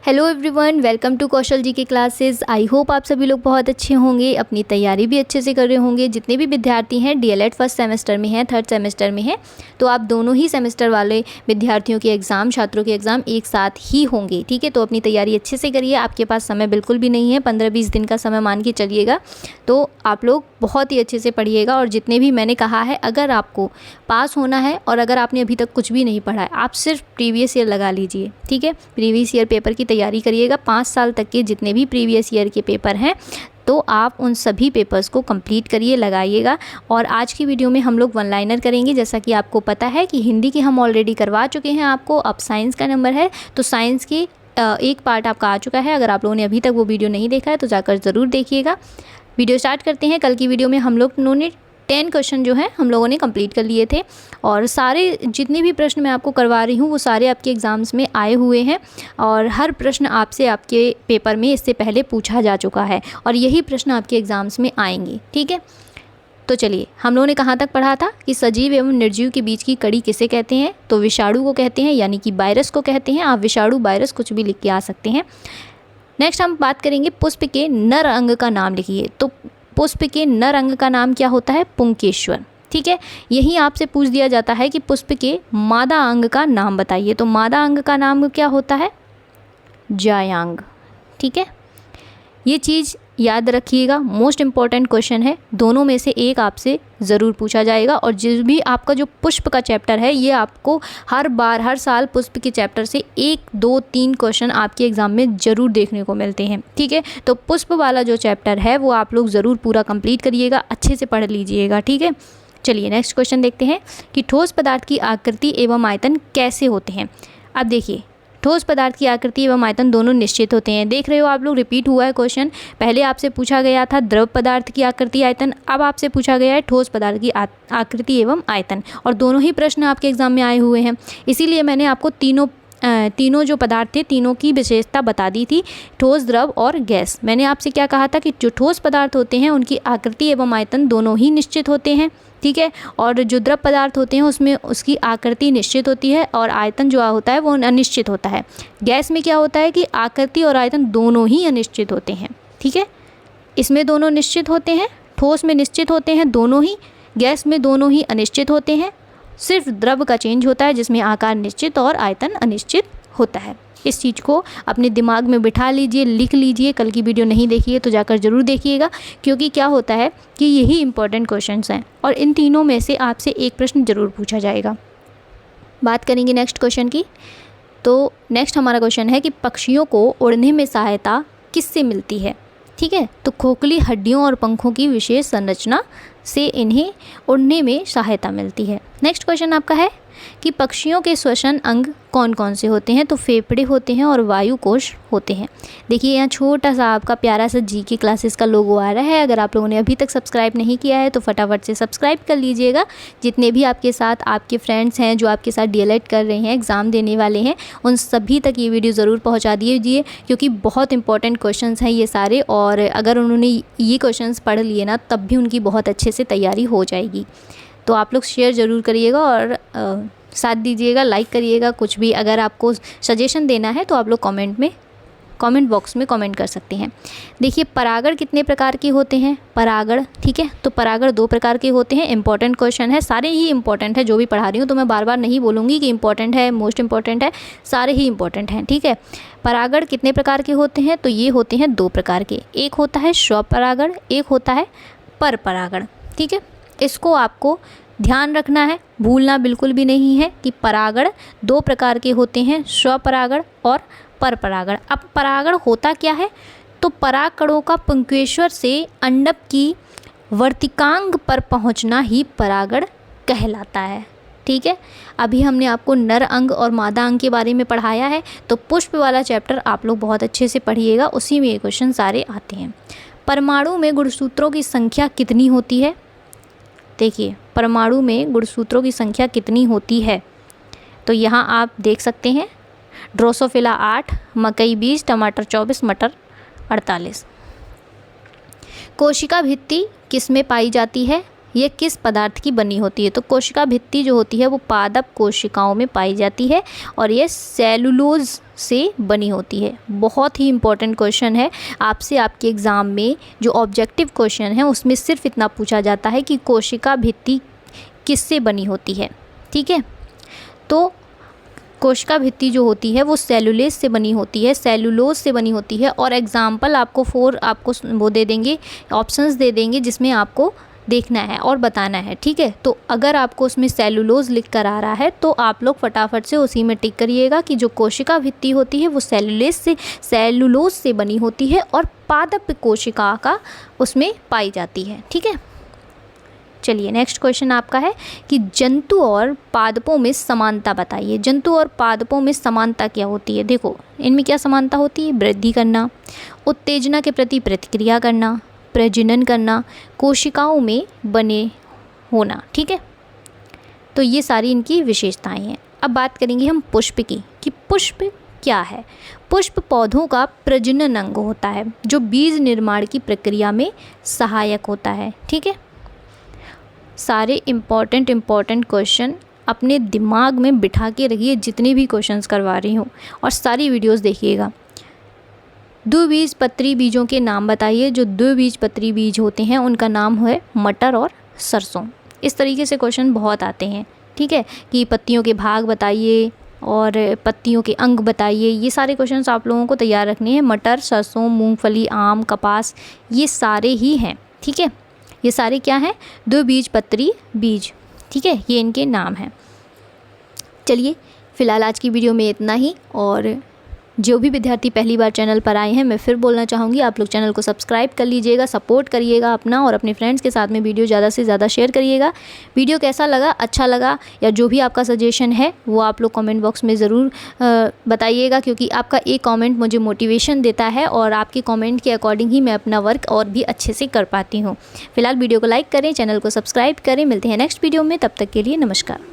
Hello everyone, welcome to कौशल जी के classes. I hope आप सभी लोग बहुत अच्छे होंगे, अपनी तैयारी भी अच्छे से कर रहे होंगे। जितने भी विद्यार्थी हैं डीएलएड फर्स्ट सेमेस्टर में हैं, थर्ड सेमेस्टर में हैं, तो आप दोनों ही सेमेस्टर वाले विद्यार्थियों के एग्ज़ाम, छात्रों के एग्ज़ाम एक साथ ही होंगे। ठीक है, तो अपनी तैयारी अच्छे से करिए। आपके पास समय बिल्कुल भी नहीं है, 15-20 दिन का समय मान के चलिएगा। तो आप लोग बहुत ही अच्छे से पढ़िएगा और जितने भी मैंने कहा है, अगर आपको पास होना है और अगर आपने अभी तक कुछ भी नहीं पढ़ा है, आप सिर्फ प्रीवियस ईयर लगा लीजिए। ठीक है, प्रीवियस ईयर पेपर की तैयारी करिएगा। 5 साल तक के जितने भी प्रीवियस ईयर के पेपर हैं, तो आप उन सभी पेपर्स को कंप्लीट करिए, लगाइएगा। और आज की वीडियो में हम लोग वन लाइनर करेंगे। जैसा कि आपको पता है कि हिंदी की हम ऑलरेडी करवा चुके हैं आपको, अब साइंस का नंबर है, तो साइंस की एक पार्ट आपका आ चुका है। अगर आप लोगों ने अभी तक वो वीडियो नहीं देखा है तो जाकर ज़रूर देखिएगा। वीडियो स्टार्ट करते हैं। कल की वीडियो में हम लोग ने 10 क्वेश्चन जो हैं हम लोगों ने कंप्लीट कर लिए थे और सारे जितने भी प्रश्न मैं आपको करवा रही हूँ वो सारे आपके एग्ज़ाम्स में आए हुए हैं और हर प्रश्न आपसे आपके पेपर में इससे पहले पूछा जा चुका है और यही प्रश्न आपके एग्ज़ाम्स में आएंगे। ठीक है, तो चलिए, हम लोगों ने कहाँ तक पढ़ा था कि सजीव एवं निर्जीव के बीच की कड़ी किसे कहते हैं? तो विषाणु को कहते हैं, यानी कि वायरस को कहते हैं। आप विषाणु, वायरस कुछ भी लिख के आ सकते हैं। नेक्स्ट हम बात करेंगे पुष्प के नर अंग का नाम लिखिए। तो पुष्प के नर अंग का नाम क्या होता है? पुंकेश्वर। ठीक है, यही आपसे पूछ दिया जाता है कि पुष्प के मादा अंग का नाम बताइए। तो मादा अंग का नाम क्या होता है? जायांग। ठीक है, ये चीज़ याद रखिएगा, मोस्ट इम्पॉर्टेंट क्वेश्चन है। दोनों में से एक आपसे ज़रूर पूछा जाएगा और जिस भी आपका जो पुष्प का चैप्टर है, ये आपको हर साल पुष्प के चैप्टर से 1, 2, 3 क्वेश्चन आपके एग्ज़ाम में ज़रूर देखने को मिलते हैं। ठीक है, तो पुष्प वाला जो चैप्टर है वो आप लोग ज़रूर पूरा कंप्लीट करिएगा, अच्छे से पढ़ लीजिएगा। ठीक है, चलिए नेक्स्ट क्वेश्चन देखते हैं कि ठोस पदार्थ की आकृति एवं आयतन कैसे होते हैं। अब देखिए, ठोस पदार्थ की आकृति एवं आयतन दोनों निश्चित होते हैं। देख रहे हो आप लोग, रिपीट हुआ है क्वेश्चन। पहले आपसे पूछा गया था द्रव पदार्थ की आकृति आयतन, अब आपसे पूछा गया है ठोस पदार्थ की आकृति एवं आयतन, और दोनों ही प्रश्न आपके एग्जाम में आए हुए हैं। इसीलिए मैंने आपको तीनों जो पदार्थ थे, तीनों की विशेषता बता दी थी, ठोस, द्रव और गैस। मैंने आपसे क्या कहा था कि जो ठोस पदार्थ होते हैं उनकी आकृति एवं आयतन दोनों ही निश्चित होते हैं। ठीक है, और जो द्रव पदार्थ होते हैं उसमें उसकी आकृति निश्चित होती है और आयतन जो होता है वो अनिश्चित होता है। गैस में क्या होता है कि आकृति और आयतन दोनों ही अनिश्चित होते हैं। ठीक है, इसमें दोनों निश्चित होते हैं, ठोस में निश्चित होते हैं दोनों ही, गैस में दोनों ही अनिश्चित होते हैं। सिर्फ द्रव का चेंज होता है जिसमें आकार निश्चित और आयतन अनिश्चित होता है। इस चीज़ को अपने दिमाग में बिठा लीजिए, लिख लीजिए। कल की वीडियो नहीं देखिए तो जाकर ज़रूर देखिएगा, क्योंकि क्या होता है कि यही इंपॉर्टेंट क्वेश्चंस हैं और इन तीनों में से आपसे एक प्रश्न ज़रूर पूछा जाएगा। बात करेंगे नेक्स्ट क्वेश्चन की। तो नेक्स्ट हमारा क्वेश्चन है कि पक्षियों को उड़ने में सहायता किससे मिलती है? ठीक है, तो खोखली हड्डियों और पंखों की विशेष संरचना से इन्हें उड़ने में सहायता मिलती है। नेक्स्ट क्वेश्चन आपका है कि पक्षियों के श्वसन अंग कौन कौन से होते हैं? तो फेफड़े होते हैं और वायु कोश होते हैं। देखिए, यहाँ छोटा सा आपका प्यारा सा जी के क्लासेस का लोगो आ रहा है। अगर आप लोगों ने अभी तक सब्सक्राइब नहीं किया है तो फटाफट से सब्सक्राइब कर लीजिएगा। जितने भी आपके साथ आपके फ्रेंड्स हैं जो आपके साथ डीएलएड कर रहे हैं, एग्ज़ाम देने वाले हैं, उन सभी तक ये वीडियो ज़रूर पहुँचा दीजिए, क्योंकि बहुत इंपॉर्टेंट क्वेश्चन हैं ये सारे। और अगर उन्होंने ये क्वेश्चन पढ़ लिए ना, तब भी उनकी बहुत अच्छे से तैयारी हो जाएगी। तो आप लोग शेयर ज़रूर करिएगा और साथ दीजिएगा, लाइक करिएगा। कुछ भी अगर आपको सजेशन देना है तो आप लोग कमेंट बॉक्स में कमेंट कर सकते हैं। देखिए, परागण कितने प्रकार के होते हैं? परागण, ठीक है, तो परागण 2 प्रकार के होते हैं। इंपॉर्टेंट क्वेश्चन है, सारे ही इंपॉर्टेंट है जो भी पढ़ा रही हूँ, तो मैं बार बार नहीं बोलूँगी कि इंपॉर्टेंट है, मोस्ट इंपॉर्टेंट है, सारे ही इंपॉर्टेंट हैं। ठीक है, परागण कितने प्रकार के होते हैं? तो ये होते हैं 2 प्रकार के। एक होता है स्वपरागण, एक होता है पर परागण। ठीक है, इसको आपको ध्यान रखना है, भूलना बिल्कुल भी नहीं है कि परागण 2 प्रकार के होते हैं, स्वपरागण और पर परागण। अब परागण होता क्या है? तो परागकणों का पुंकेश्वर से अंडक की वर्तिकांग पर पहुंचना ही परागण कहलाता है। ठीक है, अभी हमने आपको नर अंग और मादा अंग के बारे में पढ़ाया है, तो पुष्प वाला चैप्टर आप लोग बहुत अच्छे से पढ़िएगा, उसी में ये क्वेश्चन सारे आते हैं। परमाणु में गुणसूत्रों की संख्या कितनी होती है? देखिए, परमाणु में गुणसूत्रों की संख्या कितनी होती है? तो यहाँ आप देख सकते हैं, ड्रोसोफिला 8, मकई 20, टमाटर 24, मटर 48। कोशिका भित्ति किस में पाई जाती है? यह किस पदार्थ की बनी होती है? तो कोशिका भित्ति जो होती है वो पादप कोशिकाओं में पाई जाती है और ये सेलुलोज से बनी होती है। बहुत ही इम्पॉर्टेंट क्वेश्चन है, आपसे आपके एग्ज़ाम में जो ऑब्जेक्टिव क्वेश्चन है उसमें सिर्फ इतना पूछा जाता है कि कोशिका भित्ति किससे बनी होती है। ठीक है, तो कोशिका भित्ति जो होती है वो सेलुलोज से बनी होती है, सेलुलोज से बनी होती है। और एग्जाम्पल आपको 4 आपको वो दे देंगे, ऑप्शंस दे देंगे जिसमें आपको देखना है और बताना है। ठीक है, तो अगर आपको उसमें सेलुलोज लिख कर आ रहा है तो आप लोग फटाफट से उसी में टिक करिएगा कि जो कोशिका भित्ति होती है वो सेलुलोज से बनी होती है और पादप कोशिका का उसमें पाई जाती है। ठीक है, चलिए नेक्स्ट क्वेश्चन आपका है कि जंतु और पादपों में समानता बताइए। जंतु और पादपों में समानता क्या होती है? देखो इनमें क्या समानता होती है? वृद्धि करना, उत्तेजना के प्रति प्रतिक्रिया करना, प्रजनन करना, कोशिकाओं में बने होना। ठीक है, तो ये सारी इनकी विशेषताएं हैं। अब बात करेंगे हम पुष्प की कि पुष्प क्या है। पुष्प पौधों का प्रजनन अंग होता है जो बीज निर्माण की प्रक्रिया में सहायक होता है। ठीक है, सारे इम्पॉर्टेंट क्वेश्चन अपने दिमाग में बिठा के रखिए, जितने भी क्वेश्चंस करवा रही हूँ, और सारी वीडियोस देखिएगा। द्विबीजपत्री बीजों के नाम बताइए। जो द्विबीजपत्री बीज होते हैं उनका नाम है मटर और सरसों। इस तरीके से क्वेश्चन बहुत आते हैं। ठीक है, कि पत्तियों के भाग बताइए और पत्तियों के अंग बताइए। ये सारे क्वेश्चंस आप लोगों को तैयार रखने हैं। मटर, सरसों, मूंगफली, आम, कपास, ये सारे ही हैं। ठीक है, ये सारे क्या हैं? द्विबीजपत्री बीज। ठीक है, ये इनके नाम हैं। चलिए फ़िलहाल आज की वीडियो में इतना ही। और जो भी विद्यार्थी पहली बार चैनल पर आए हैं, मैं फिर बोलना चाहूँगी आप लोग चैनल को सब्सक्राइब कर लीजिएगा, सपोर्ट करिएगा अपना, और अपने फ्रेंड्स के साथ में वीडियो ज़्यादा से ज़्यादा शेयर करिएगा। वीडियो कैसा लगा, अच्छा लगा, या जो भी आपका सजेशन है वो आप लोग कमेंट बॉक्स में ज़रूर बताइएगा, क्योंकि आपका एक कमेंट मुझे मोटिवेशन देता है और आपके कमेंट के अकॉर्डिंग ही मैं अपना वर्क और भी अच्छे से कर पाती हूँ। फिलहाल वीडियो को लाइक करें, चैनल को सब्सक्राइब करें। मिलते हैं नेक्स्ट वीडियो में, तब तक के लिए नमस्कार।